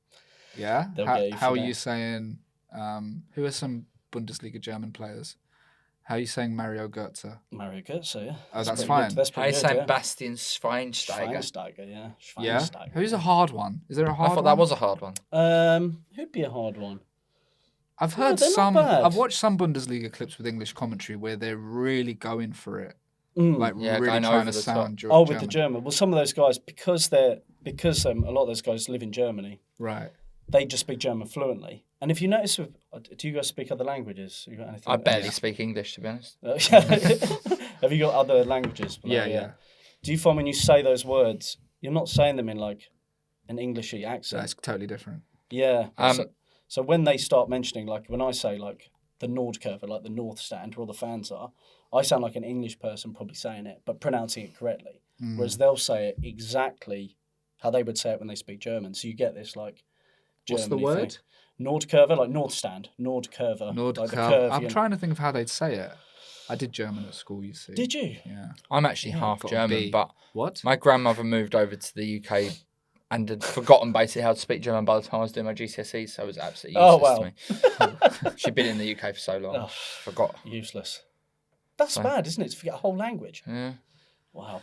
Yeah. They'll get you How for are that. you saying? Who are some Bundesliga German players? How are you saying Mario Götze? Mario Götze, yeah. Oh, that's pretty fine. Good. That's How pretty you good, saying yeah. Bastian Schweinsteiger? Schweinsteiger, yeah. Yeah. Schweinsteiger. Who's a hard one? Is there a hard I thought one? that was a hard one. Who'd be a hard one? I've heard they're not some. bad. I've watched some Bundesliga clips with English commentary where they're really going for it, like Yeah, really going trying over to the sound. Oh, with the German. Well, some of those guys, because a lot of those guys live in Germany, Right. they just speak German fluently. And if you notice, do you guys speak other languages? You got anything? I barely speak English, to be honest. Have you got other languages? Yeah. Do you find when you say those words, you're not saying them in like an Englishy accent? That's totally different. Yeah. So when they start mentioning, like when I say like the Nordkurve, like the North Stand where all the fans are, I sound like an English person probably saying it, but pronouncing it correctly. Whereas they'll say it exactly how they would say it when they speak German. So you get this like What's the Germany word? thing. Nordkurve, like North Stand. Nordkurve. Like the curve, I'm trying to think of how they'd say it. I did German at school, you see. Did you? Yeah. I'm actually half got a German, B. but What? my grandmother moved over to the UK and had forgotten basically how to speak German by the time I was doing my GCSEs, so it was absolutely useless to me. She'd been in the UK for so long. Oh, Forgot. Useless. That's bad, isn't it? To forget a whole language. Yeah. Wow.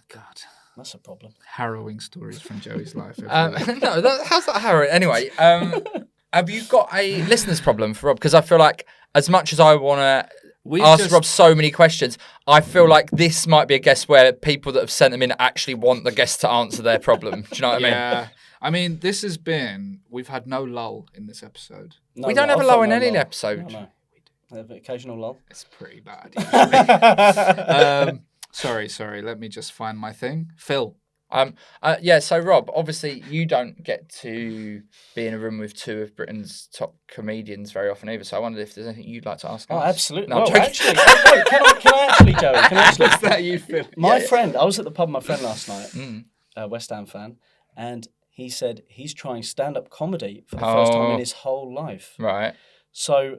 God. That's a problem. Harrowing stories from Joey's life. How's that harrowing? Anyway, have you got a listener's problem for Rob? Because I feel like as much as I want to ask Rob so many questions, I feel like this might be a guest where people that have sent them in actually want the guest to answer their problem. Do you know what I mean? Yeah. I mean, we've had no lull in this episode. No, We don't have a I've lull got in no any lull. episode. No. We have an occasional lull. It's pretty bad. Usually. Sorry. Let me just find my thing. Phil. So Rob, obviously you don't get to be in a room with two of Britain's top comedians very often either. So I wondered if there's anything you'd like to ask Oh, us. absolutely. No, I'm Well, joking. actually, wait, can I actually, Joey? Can I actually? that you, Phil? My friend, I was at the pub with my friend last night, West Ham fan, and he said he's trying stand-up comedy for the first time in his whole life. Right. So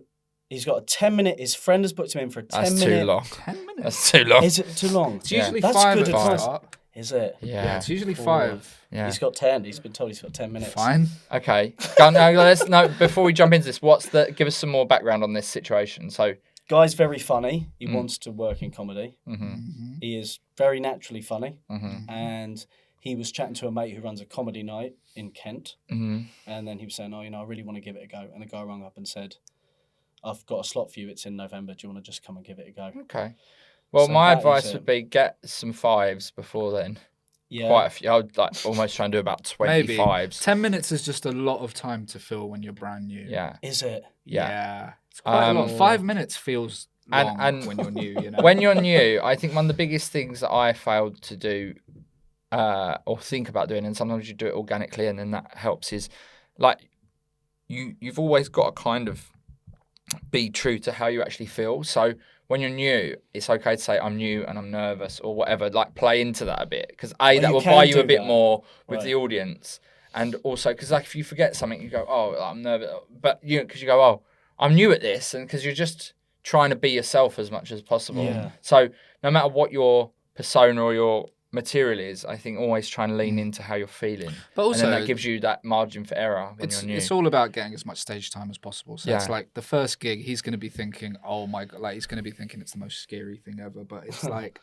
he's got a 10-minute, his friend has booked him in for a 10-minute. That's too long. 10 minutes. That's too long. Is it too long? It's usually That's 5 good at the advice. start. Is it? Yeah, it's usually 5. Yeah. He's got 10. He's been told he's got 10 minutes. Fine. Okay. Before we jump into this, give us some more background on this situation. So, Guy's very funny. He wants to work in comedy. Mm-hmm. He is very naturally funny. And he was chatting to a mate who runs a comedy night in Kent. And then he was saying, I really want to give it a go. And the guy rang up and said, I've got a slot for you. It's in November. Do you want to just come and give it a go? okay. Well, So my that advice is would be get some 5s before then. Yeah. Quite a few. I would like almost try and do about 20 Maybe 5s. 10 minutes is just a lot of time to fill when you're brand new. Yeah. Is it? Yeah. It's quite a lot. 5 minutes feels long and when you're new, you know. When you're new, I think one of the biggest things that I failed to do or think about doing, and sometimes you do it organically and then that helps, is like you've always got to kind of be true to how you actually feel. So when you're new, it's okay to say I'm new and I'm nervous or whatever. Like play into that a bit because that will buy you a bit more with the audience, and also because like if you forget something, you go, oh, I'm nervous, but because you go, oh, I'm new at this, and because you're just trying to be yourself as much as possible. Yeah. So no matter what your persona or your material is, I think always try and lean into how you're feeling. But also, and then that gives you that margin for error when you're new. It's all about getting as much stage time as possible. So it's like the first gig, he's going to be thinking, oh my God, like he's going to be thinking it's the most scary thing ever. But it's like,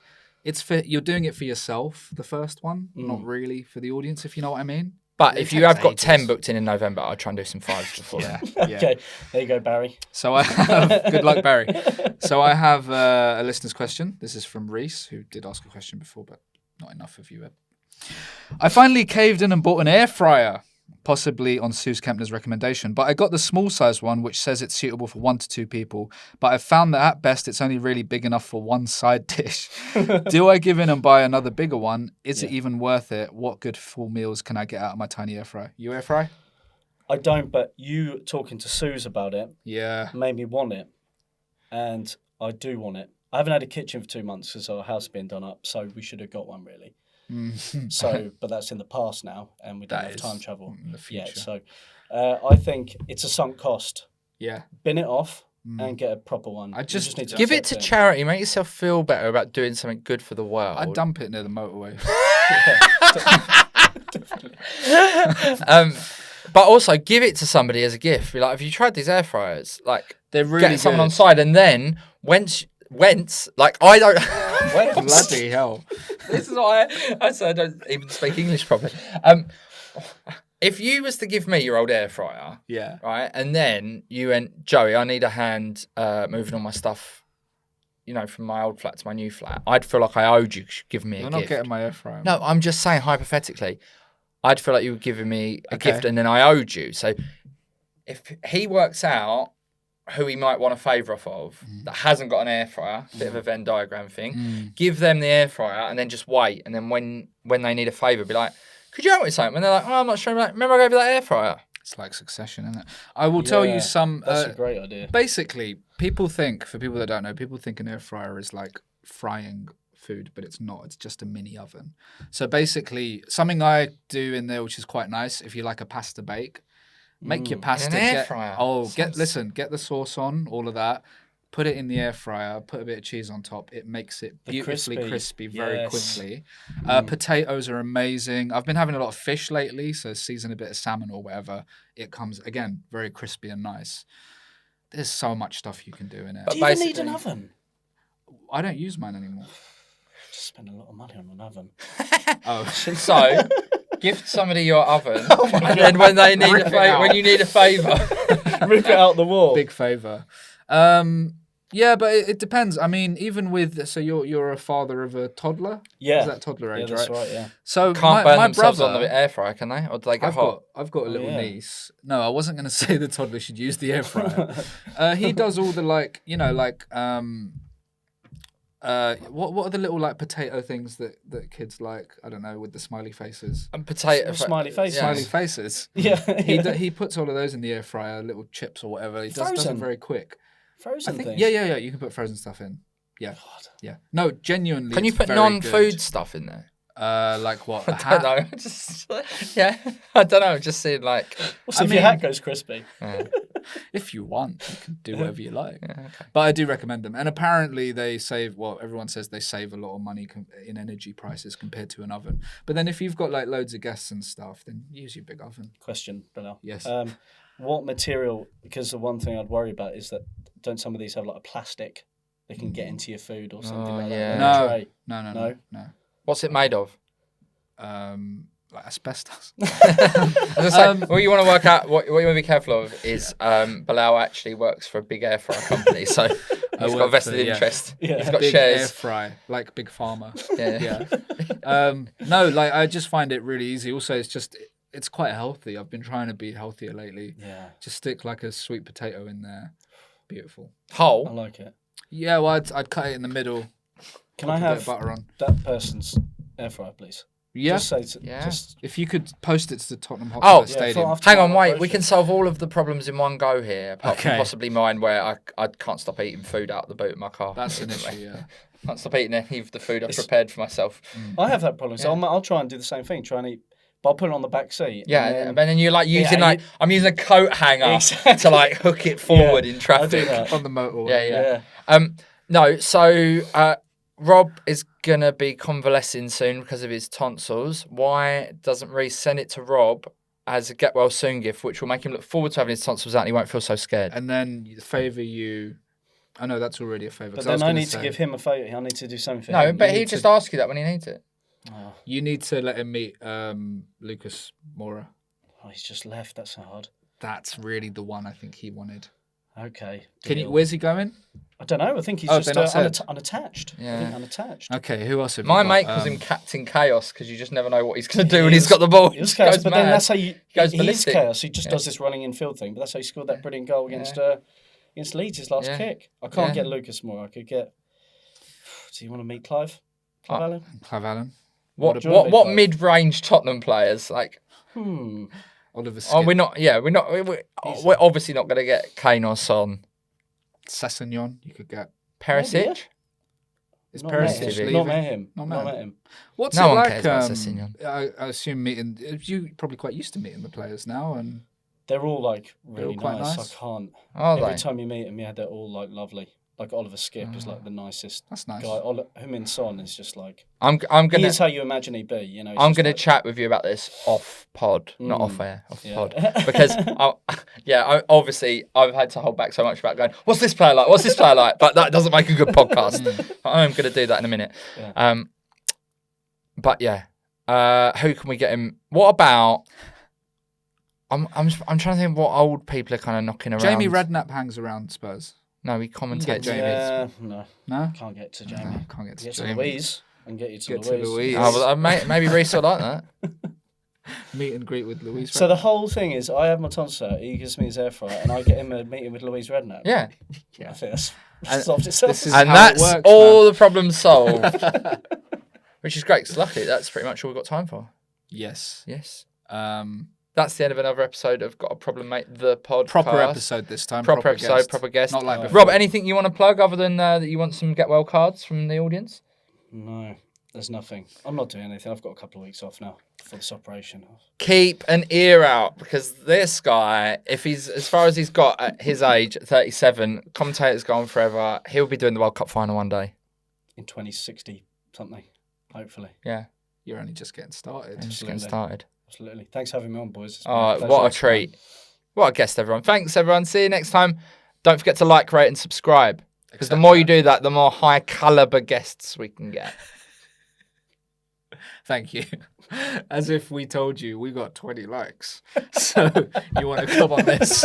you're doing it for yourself, the first one, not really for the audience, if you know what I mean. But if you have got 10 booked in November, I'll try and do some 5s before then. Okay, there you go, Barry. So I have, good luck, Barry. So I have a listener's question. This is from Reese, who did ask a question before, but not enough of you. I finally caved in and bought an air fryer, possibly on Suze Kempner's recommendation, but I got the small size one, which says it's suitable for 1 to 2 people. But I've found that at best, it's only really big enough for one side dish. Do I give in and buy another bigger one? Is it even worth it? What good full meals can I get out of my tiny air fryer? You air fry? I don't, but you talking to Suze about it made me want it. And I do want it. I haven't had a kitchen for 2 months because our house has been done up, so we should have got one really. So, but that's in the past now, and we don't have time travel in the future. yet. So, I think it's a sunk cost. Yeah, bin it off and get a proper one. I just need to give it to charity. Make yourself feel better about doing something good for the world. I'd dump it near the motorway. But also give it to somebody as a gift. Be like, have you tried these air fryers? Like, they're really get someone good. on side, and then whence like I don't. Bloody hell! This is why I said I don't even speak English properly. If you was to give me your old air fryer, right, and then you went, Joey, I need a hand moving all my stuff, from my old flat to my new flat, I'd feel like I owed you giving me a gift. You're not getting my air fryer. No, I'm just saying hypothetically, I'd feel like you were giving me a gift and then I owed you. So if he works out who he might want a favour off of that hasn't got an air fryer, bit of a Venn diagram thing, give them the air fryer and then just wait. And then when they need a favour, be like, could you help me with something? When they're like, oh, I'm not sure. Like, remember I gave you that air fryer? It's like Succession, isn't it? I will tell you some... That's a great idea. Basically, for people that don't know, people think an air fryer is like frying food, but it's not. It's just a mini oven. So basically, something I do in there, which is quite nice, if you like a pasta bake, make your pasta. In an air fryer. Get the sauce on, all of that. Put it in the air fryer, put a bit of cheese on top. It makes it beautifully crispy very quickly. Potatoes are amazing. I've been having a lot of fish lately, so season a bit of salmon or whatever. It comes, again, very crispy and nice. There's so much stuff you can do in it. Do you even need an oven? I don't use mine anymore. Just spend a lot of money on an oven. So, gift somebody your oven, and then when they need when you need a favour, rip it out the wall. Big favour. Yeah, but it depends. I mean, even with you're a father of a toddler. Yeah, is that toddler age? Yeah, that's right. Yeah. So can't burn my themselves brother, on the air fryer, can they? Or do they get hot? I've got a little niece. No, I wasn't going to say the toddler should use the air fryer. He does all the what are the little potato things that kids like? I don't know, with the smiley faces. And potato smiley faces. Yeah. Smiley faces. Yeah. He puts all of those in the air fryer, little chips or whatever. He does them very quick. Frozen things. Yeah. You can put frozen stuff in. Yeah. God. Yeah. No, genuinely. Can you put non-food stuff in there? Like what? I don't know. I don't know. Just saying if your hat goes crispy. If you want, you can do whatever you like. Yeah, okay. But I do recommend them. And apparently they save, everyone says they save a lot of money in energy prices compared to an oven. But then if you've got loads of guests and stuff, then use your big oven. Question, Bilal. Yes. What material, because the one thing I'd worry about is that don't some of these have a plastic that can get into your food or something like that? No. What's it made of? Like asbestos. What you want to work out, what you want to be careful of is Bilal actually works for a big air fryer company, so he's got a vested interest. Yeah. He's got big shares. Air fry, like Big Pharma. Yeah. No, I just find it really easy. Also, it's quite healthy. I've been trying to be healthier lately. Yeah. Just stick a sweet potato in there. Beautiful. Whole? I like it. Yeah, well, I'd cut it in the middle. Can I have butter on that person's air fryer, please? Yeah. Just say Yeah. just If you could post it to the Tottenham Oh, Hotspur yeah, Stadium. for after Hang on, my wait. We operation. can solve all of the problems in one go here, apart from Okay. possibly mine, where I can't stop eating food out the boot of my car. That's an issue, yeah. Can't stop eating any of the food I've prepared for myself. I have that problem, so I'll try and do the same thing. Try and eat, but I'll put it on the back seat. Yeah, and and then you're like using Yeah, I'm using a coat hanger Exactly. to like hook it forward in I do traffic. that. On the motorway. Yeah. No, so Rob is gonna be convalescing soon because of his tonsils. Why doesn't Reece send it to Rob as a get well soon gift, which will make him look forward to having his tonsils out and he won't feel so scared? And then favour you. I know that's already a favour. But then I need to give him a favour. I need to do something for No, him. but You he need just to- asks you that when he needs it. Oh, You need to let him meet Lucas Moura. he's just left. That's so hard. That's really the one I think he wanted. Okay. Can you? deal. Where's he going? I don't know. I think he's Oh, just they're not said. unattached. I Yeah. think unattached. Okay, who else have My you got? mate calls him Captain Chaos because you just never know what he's going to do He when he's is- got the ball. He was He chaos, goes but mad. then that's how you. Goes He is ballistic. chaos. He just does this running in field thing. But that's how he scored that brilliant goal against Leeds, his last Yeah. kick. I can't Yeah. get Lucas more. I could get. Do you want to meet Clive? Clive Allen? Clive Allen, What do you want to be like? mid-range Tottenham players like? Oliver Skip, Oh, we're not. Yeah, we're obviously not going to get Kane or Son. Sessegnon. You could get. Perisic. Maybe, yeah. Is Not Perisic met him. leaving? Not met him. Not Not met met him. What's No it one like? cares about Sessegnon. I assume meeting. You probably quite used to meeting the players now, and They're all like really all quite nice. nice? I can't. Are Every they? time you meet them, yeah, they're all like lovely. Like Oliver Skip is like the nicest that's nice. guy. Heung-min Son is just like I'm he gonna is how you imagine he'd be. You know, he's I'm just gonna like- chat with you about this off pod, not off air, off Yeah. pod, because obviously I've had to hold back so much about going. What's this player like? What's this player like? But that doesn't make a good podcast. I'm gonna do that in a minute. Yeah. But yeah, who can we get him? What about? I'm trying to think what old people are kind of knocking around. Jamie Redknapp hangs around Spurs. No, he commentates. Jamie. Yeah, no, No, can't get to Jamie. no, can't get to Get to Jamie. Louise and get you to Get to Louise. Louise. Oh, well, maybe Reece will like that. Meet and greet with Louise. So the whole thing is, I have my tonsil out, he gives me his air fryer, and I get him a meeting with Louise Redknapp. Yeah, I think that's solved itself. this is and how it that's works, all man. the problems solved. Which is great, 'cause luckily that's pretty much all we've got time for. Yes. Yes. Um, That's the end of another episode of Got a Problem, Mate, the podcast. proper episode this time. Proper episode, guest. proper guest. Not like before. Rob, anything you want to plug other than that you want some Get Well cards from the audience? No, there's nothing. I'm not doing anything. I've got a couple of weeks off now for this operation. Keep an ear out, because this guy, if he's as far as he's got at his age, 37, commentator's gone forever, he'll be doing the World Cup final one day. In 2060 something, hopefully. Yeah, You're only just getting started. just getting Absolutely. started. Absolutely. Thanks for having me on, boys. It's been Oh, pleasure. what a treat. What a guest, everyone. Thanks, everyone. See you next time. Don't forget to like, rate, and subscribe. Because the more you do that, the more high caliber guests we can get. Thank you. As if we told you we got 20 likes. So you want to come on this?